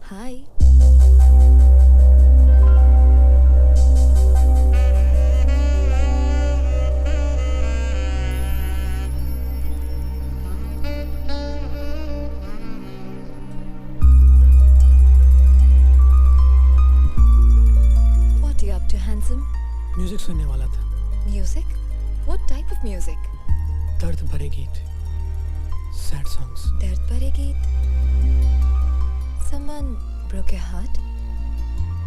Hi. What are you up to, handsome? Music सुनने वाला था। Music? What type of music? दर्द भरे गीत, सैड सॉन्ग्स। दर्द भरे गीत? Someone broke your heart?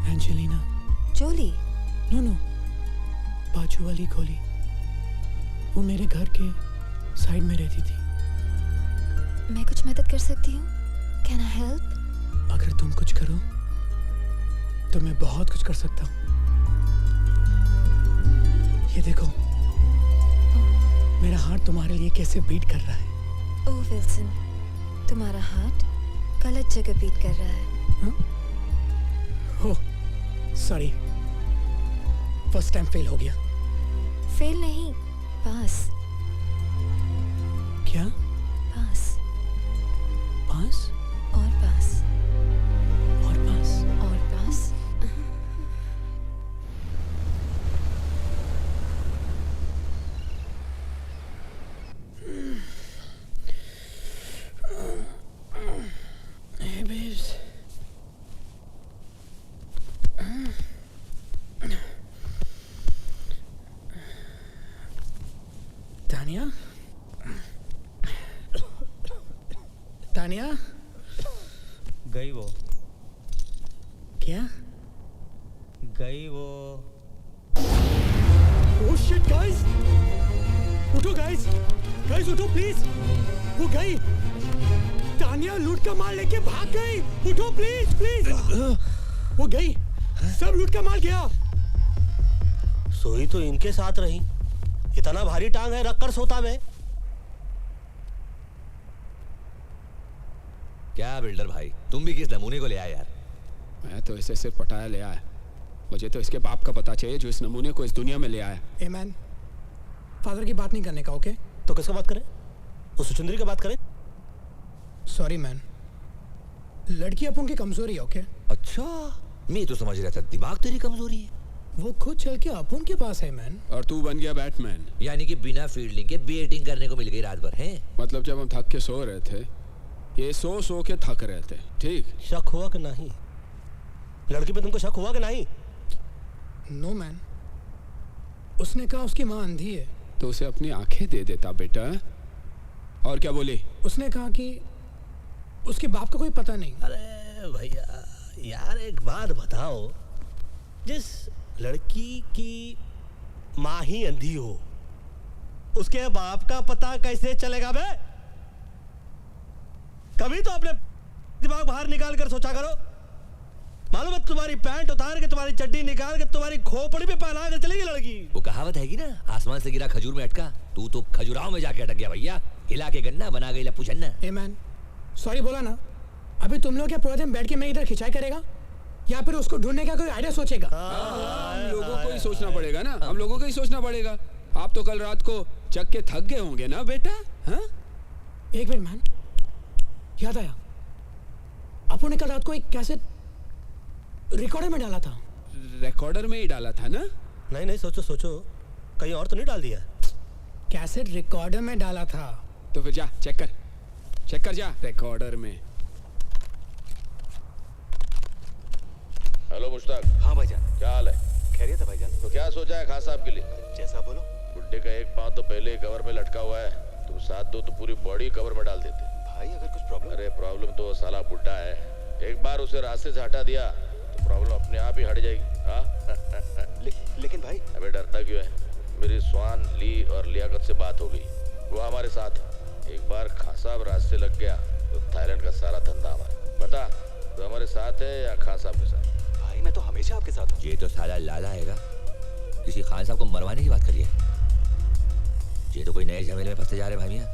Angelina. Jolie? No no, बाजू वाली गोली। वो मेरे घर के साइड में रहती थी। मैं कुछ मदद कर सकती हूँ? Can I help? अगर तुम कुछ करो तो मैं बहुत कुछ कर सकता हूँ। ये देखो, मेरा हार्ट तुम्हारे लिए कैसे बीट कर रहा है। ओह विल्सन, तुम्हारा हार्ट गलत जगह बीट कर रहा है। Oh sorry, first time fail हो गया। फेल नहीं, पास। क्या? पास पास और पास और पास। और पास। Hey babes. तानिया? तानिया? गई वो, क्या? गई वो। Oh shit guys! उठो guys! Guys उठो please! वो गई! तानिया लूट का माल लेके भाग गई! उठो प्लीज प्लीज! वो गई! सब लूट का माल गया! सोई तो इनके साथ रही। इतना भारी टांग है, रखकर सोता मैं। क्या बिल्डर भाई, तुम भी किस नमूने को ले आए यार? मैं तो इसे सिर्फ पटाया ले आया। मुझे तो इसके बाप का पता चाहिए जो इस नमूने को इस दुनिया में ले आया। ए मैन, फादर की बात नहीं करने का, ओके? तो किसका बात करें? उस सुचंद्री की बात करें? सॉरी मैन, लड़की अपन की कमजोरी है, ओके? अच्छा, मैं तो समझ रहा था दिमाग तेरी कमजोरी है। वो खुद चल के अपन के पास है मैन। और तू बन गया बैटमैन। यानी कि बिना फील्डिंग के बैटिंग करने को मिल गई रात भर, हैं? मतलब जब हम थक के सो रहे थे, ये सो के थक रहे थे, ठीक? शक हुआ कि नहीं? लड़की पे तुमको शक हुआ कि नहीं? नो मैन, उसने कहा उसकी माँ अंधी है। तो उसे अपनी आंखें दे देता बेटा। और क्या बोली? उसने कहा कि उसके बाप का कोई पता नहीं। अरे भैया यार, एक बात बताओ, जिस लड़की की माँ ही अंधी हो, उसके बाप का पता कैसे चलेगा बे? कभी तो अपने दिमाग बाहर निकाल कर सोचा करो। मालूम है, तुम्हारी पैंट उतार के, तुम्हारी चड्डी निकाल के, तुम्हारी खोपड़ी पे पहना के चलेगी लड़की। वो कहावत हैगी ना, आसमान से गिरा खजूर में अटका। तू तो खजुराहो में जाके अटक गया भैया। हिला के गन्ना बना गई लप्पू छन्ना। ए मैन, सॉरी बोला ना। अभी तुम लोग क्या पूरा दिन बैठ के मैं इधर खिंचाई करेगा, या फिर उसको ढूंढने का कोई आइडिया सोचेगा? हम लोगों को ही सोचना पड़ेगा ना, हम लोगों को ही सोचना पड़ेगा। आप तो कल रात को चक के थक गए होंगे ना बेटा? हाँ? एक मिनट मैन, याद आया, अपन ने कल रात को एक कैसेट रिकॉर्डर में डाला था। रिकॉर्डर में ही डाला था ना? नहीं नहीं, सोचो सोचो, कहीं और तो नहीं डाल दिया? कैसेट रिकॉर्डर में डाला था। तो फिर जा चेक कर जा रिकॉर्डर में। हेलो मुश्ताक। हाँ भाईजान। क्या हाल है? खैरियत है भाईजान। तो क्या सोचा है खास साहब के लिए? जैसा बोलो। बुड्ढे का एक पाँव तो पहले ही कवर में लटका हुआ है, तुम साथ दो तो पूरी बॉडी कवर में डाल देते। भाई अगर कुछ प्रॉब्लम? अरे प्रॉब्लम तो वो साला बुड्ढा है, एक बार उसे रास्ते से हटा दिया तो प्रॉब्लम अपने आप ही हट जाएगी। हाँ लेकिन भाई। अबे डरता क्यों है? मेरी स्वान ली और लियाकत से बात हो गई, वो हमारे साथ है। एक बार खान साहब रास्ते लग गया तो थाईलैंड का सारा धंधा हमारा। बता, तो हमारे साथ है या खान साहब के साथ? भाई मैं तो हमेशा आपके साथ हूँ। ये तो साला लाला हैगा, किसी खान साहब को मरवाने की बात करिए। ये तो कोई नए झमेले में फंसते जा रहे भाई मियां।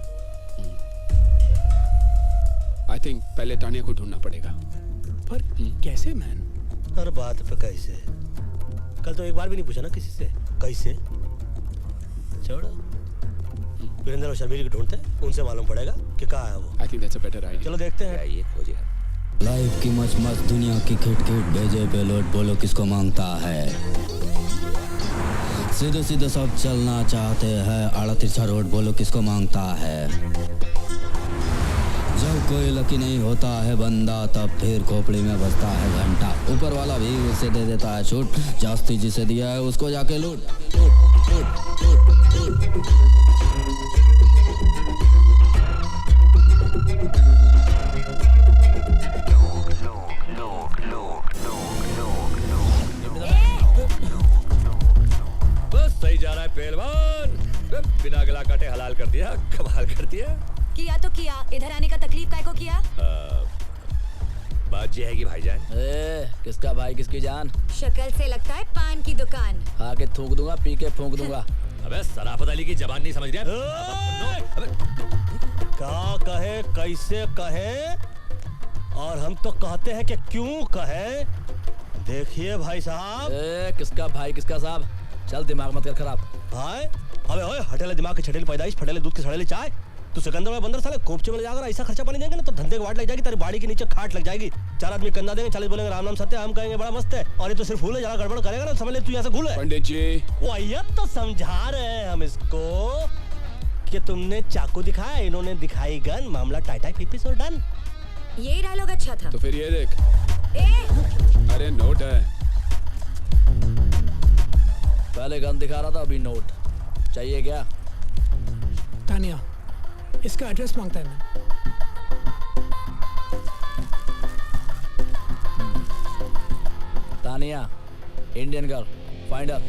आई थिंक पहले तानिया को ढूंढना पड़ेगा। पर कैसे मैन? हर बात पे कैसे? कल तो एक बार भी नहीं पूछा ना किसी से कैसे। छोड़ो, वीरेंद्र और शर्मिली को ढूंढते हैं, उनसे मालूम पड़ेगा कि कहाँ है वो। I think that's a better idea. चलो देखते हैं। ये खोजे हम। लाइफ की मच मच दुनिया की खिट खिट भेजे पे लोट बोलो किसको मांगता है। सीधे सीधे सब चलना चाहते हैं आड़ा तिरछा रोड बोलो किसको मांगता है। जब कोई लकी नहीं होता है बंदा तब फिर खोपड़ी में बजता है घंटा। ऊपर वाला भी उसे दे देता है छूट जास्ती जिसे दिया है उसको जाके लूट लूट लूट लूट लूट। सही जा रहा है पहलवान, बिना गला काटे हलाल कर दिया, कमाल कर दिया। किया तो किया, इधर आने का तकलीफ काय को किया? बात ये है कि भाईजान। किसका भाई किसकी जान? शक्ल से लगता है पान की दुकान। आके थूक दूंगा पी के फूंक दूंगा। अबे सराफत अली की जबान नहीं समझ रहा? क्या कहे कैसे कहे और हम तो कहते हैं कि क्यों कहे। देखिए भाई साहब। किसका भाई किसका साहब? चल दिमाग मत कर खराब। भाई अबे ओए हटेले दिमाग की छटेली पैदाइश फटेले दूध की सड़ेली चाय। तू सिकंदर में बंदर साले कोपचे में ले जाकर ऐसा खर्चा पानी देंगे ना तो धंधे की वाट लग जाएगी। तेरी बाड़ी के नीचे खाट लग जाएगी। 4 आदमी कंधा देंगे 40 बोलेंगे राम नाम सत्य हम कहेंगे बड़ा मस्त है। और ये तो सिर्फ फूल है जरा गड़बड़ करेगा ना समझ ले तू यहाँ से घूल है। पंडित जी वही तो समझा रहे हैं हम इसको कि तुमने चाकू दिखाया इन्होंने दिखाई गन मामला टाइटाई पिपिस और डन। ये डायलॉग अच्छा था। तो फिर ये देख। अरे नोट है। पहले गन दिखा रहा था अभी नोट चाहिए क्या? तानिया इसका एड्रेस मांगता है मैं। Tania Indian girl finder.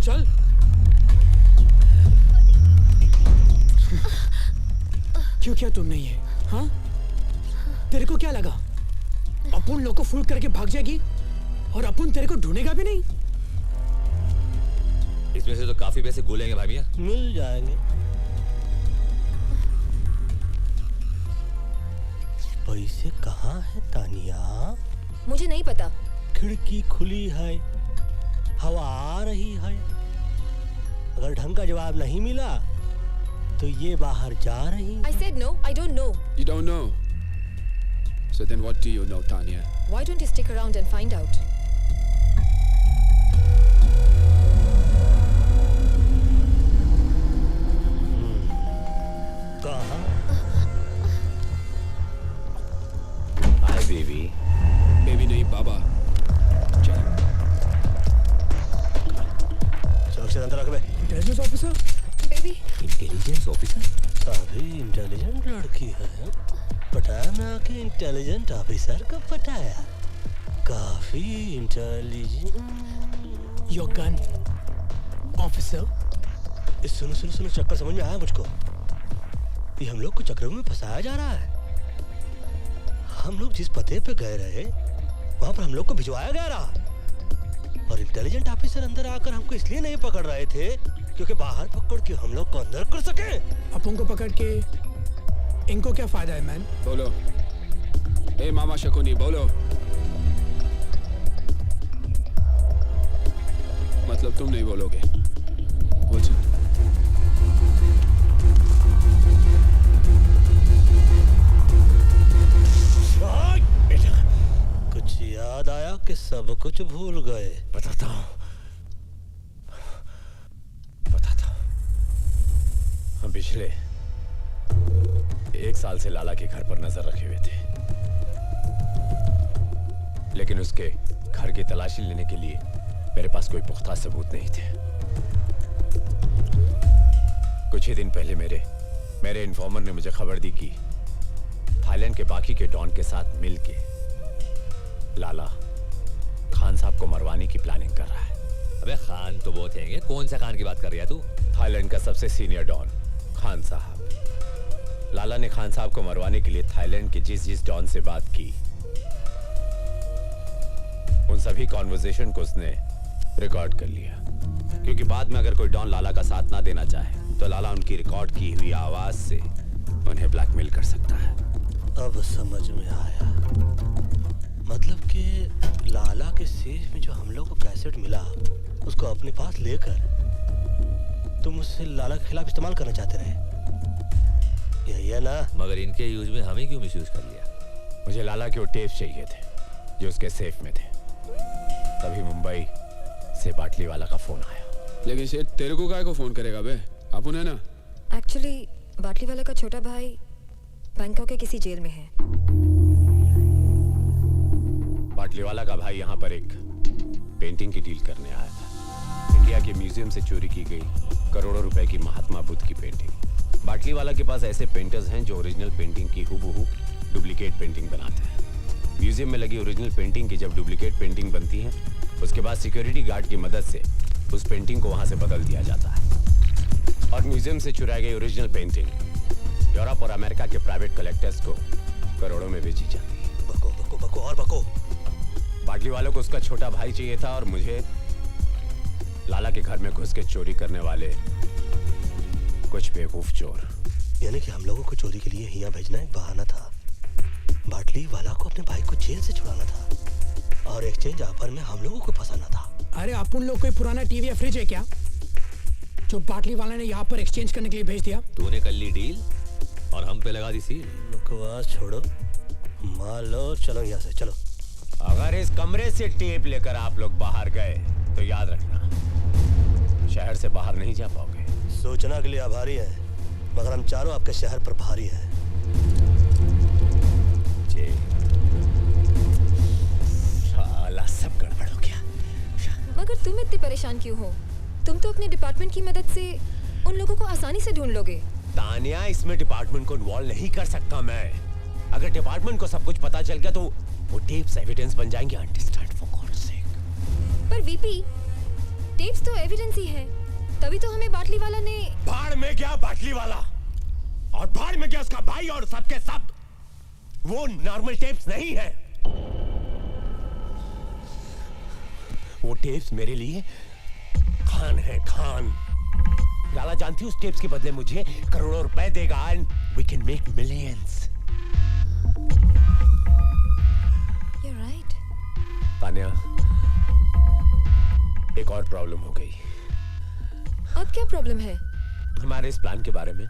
चल क्यों किया तुमने ये? हाँ तेरे को क्या लगा अपन लोग को फूल करके भाग जाएगी और अपन तेरे को ढूंढेगा भी नहीं? इसमें से तो काफी पैसे गोलेंगे भाई मियां। मिल जाएंगे। पैसे कहाँ है तानिया? मुझे नहीं पता। खिड़की खुली है हवा आ रही है। अगर ढंग का जवाब नहीं मिला तो ये बाहर जा रही। I said no, I don't know. You don't know. So then what do you know, Tanya? Why don't you stick around and find out? कहाँ? Hi baby. बेबी नहीं बाबा। चल। सुरक्षित अंदर रख बे। Intelligence officer Baby. Intelligence officer? काफी intelligent लड़की है। पटाया ना कि इंटेलिजेंट ऑफिसर को पटाया। काफी इंटेलिजेंट। Your gun officer. सुनो सुनो सुनो चक्कर समझ में आया मुझको। ये हम लोग को चक्कर में फंसाया जा रहा है। हम लोग जिस पते पे गए रहे वहां पर हम लोग को भिजवाया गया रहा और इंटेलिजेंट ऑफिसर अंदर आकर हमको इसलिए नहीं पकड़ रहे थे क्योंकि बाहर पकड़ के हम लोग को अंदर कर सके। अपन को पकड़ के इनको क्या फायदा है मैन? बोलो। ए मामा शकुनी बोलो। मतलब तुम नहीं बोलोगे। बोल सुन। कुछ याद आया कि सब कुछ भूल गए? बताता हूँ। हम पिछले 1 साल से लाला के घर पर नजर रखे हुए थे, लेकिन उसके घर की तलाशी लेने के लिए मेरे पास कोई पुख्ता सबूत नहीं थे। कुछ ही दिन पहले मेरे इन्फॉर्मर ने मुझे खबर दी कि थाईलैंड के बाकी के डॉन के साथ मिलके लाला खान साहब को मरवाने की प्लानिंग कर रहा है। अबे खान तो बहुत हैंगे, कौन सा खान की बात कर रही है तू? थाईलैंड का सबसे सीनियर डॉन खान साहब। लाला ने खान साहब को मरवाने के लिए थाईलैंड के जिस डॉन से बात की, उन सभी कॉन्वर्सेशन को उसने रिकॉर्ड कर लिया, क्योंकि बाद में अगर कोई डॉन लाला का साथ ना देना चाहे तो लाला उनकी रिकॉर्ड की हुई आवाज से उन्हें ब्लैकमेल कर सकता है। अब समझ में आया। मतलब कि लाला के सेफ में जो हम लोग को कैसेट मिला, उसको अपने पास लेकर तुम उससे लाला के खिलाफ इस्तेमाल करना चाहते रहे, यही है ना? मगर इनके यूज में हमें क्यों मिसयूज कर लिया? मुझे लाला के वो टेप्स चाहिए थे जो उसके सेफ में थे। तभी मुंबई से बाटली वाला का फोन आया। लेकिन शेठ तेरे को काय को फोन करेगा बे? अपन है ना। एक्चुअली बाटली वाला का छोटा भाई बैंकॉक के किसी जेल में है। बाटली वाला का भाई यहाँ पर एक पेंटिंग की डील करने आया था। इंडिया के म्यूजियम से चोरी की गई करोड़ों रुपए की महात्मा बुद्ध की पेंटिंग। बाटली वाला के पास ऐसे पेंटर्स हैं जो ओरिजिनल पेंटिंग की हूबहू डुप्लीकेट पेंटिंग बनाते हैं। म्यूजियम में लगी ओरिजिनल पेंटिंग की जब डुप्लीकेट पेंटिंग बनती है, उसके बाद सिक्योरिटी गार्ड की मदद से उस पेंटिंग को वहां से बदल दिया जाता है और म्यूजियम से चुराई गई ओरिजिनल पेंटिंग यूरोप और अमेरिका के प्राइवेट कलेक्टर्स को करोड़ों में बेची जाती है। बको बको बको और बको। बाटली वालों को उसका छोटा भाई चाहिए था और मुझे लाला के घर में घुस के चोरी करने वाले कुछ बेवकूफ चोर। यानी कि हम लोगों को चोरी के लिए यहाँ भेजना एक बहाना था। बाटली वाला को अपने भाई को जेल से छुड़ाना था और एक्सचेंज ऑफर में हम लोगों को फंसाना था। अरे अपन लोग कोई पुराना टीवी या फ्रिज है क्या जो बाटली वाला ने यहाँ पर एक्सचेंज करने के लिए भेज दिया? तूने कर ली डील और हम पे लगा दी सील। बकवास छोड़ो, मान लो, चलो यहाँ से चलो। अगर इस कमरे से टेप लेकर आप लोग बाहर गए तो याद रखना शहर से बाहर नहीं जा पाओगे। सूचना के लिए आभारी है, मगर हम चारों आपके शहर पर भारी हैं। जी साला सब गड़बड़ हो गया। मगर तुम इतने परेशान क्यों हो? तुम तो अपने डिपार्टमेंट की मदद से उन लोगों को आसानी से ढूंढ लोगे। तानिया, इसमें डिपार्टमेंट को इन्वॉल्व नहीं कर सकता मैं। अगर डिपार्टमेंट को सब कुछ पता चल गया तो वो टेप्स एविडेंस बन जाएंगे। अंडरस्टैंड फॉर गॉड्स सेक। पर वीपी, टेप्स तो एविडेंस ही है, तभी तो हमें बाटली वाला ने। भाड़ में गया बाटली वाला और भाड़ में गया उसका भाई और सबके सब। वो नॉर्मल टेप्स नहीं है, वो टेप्स मेरे लिए खान है, खान। लाला जानती उस टेप्स के बदले मुझे करोड़ों रुपए देगा and we can make millions. You're right. Tania, एक और प्रॉब्लम हो गई। अब क्या प्रॉब्लम है? हमारे इस प्लान के बारे में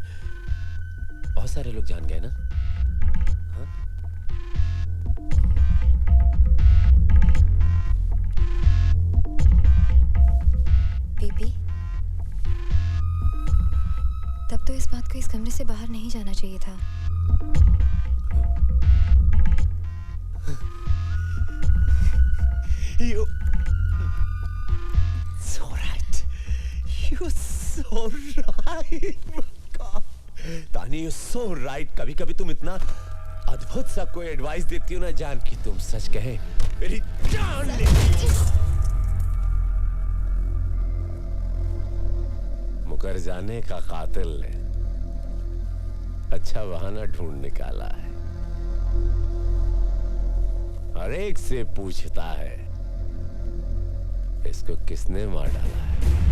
बहुत सारे लोग जान गए ना। हाँ? पीपी, तब तो इस बात को इस कमरे से बाहर नहीं जाना चाहिए था। You so right. You're so right. तानी, you're so right. कभी-कभी तुम इतना अद्भुत सा कोई एडवाइस देती हो ना जान कि तुम सच कहे मेरी जान लेती। मुकर जाने का कातिल ने अच्छा बहाना ढूंढ निकाला है। हर एक से पूछता है इसको किसने मार डाला है।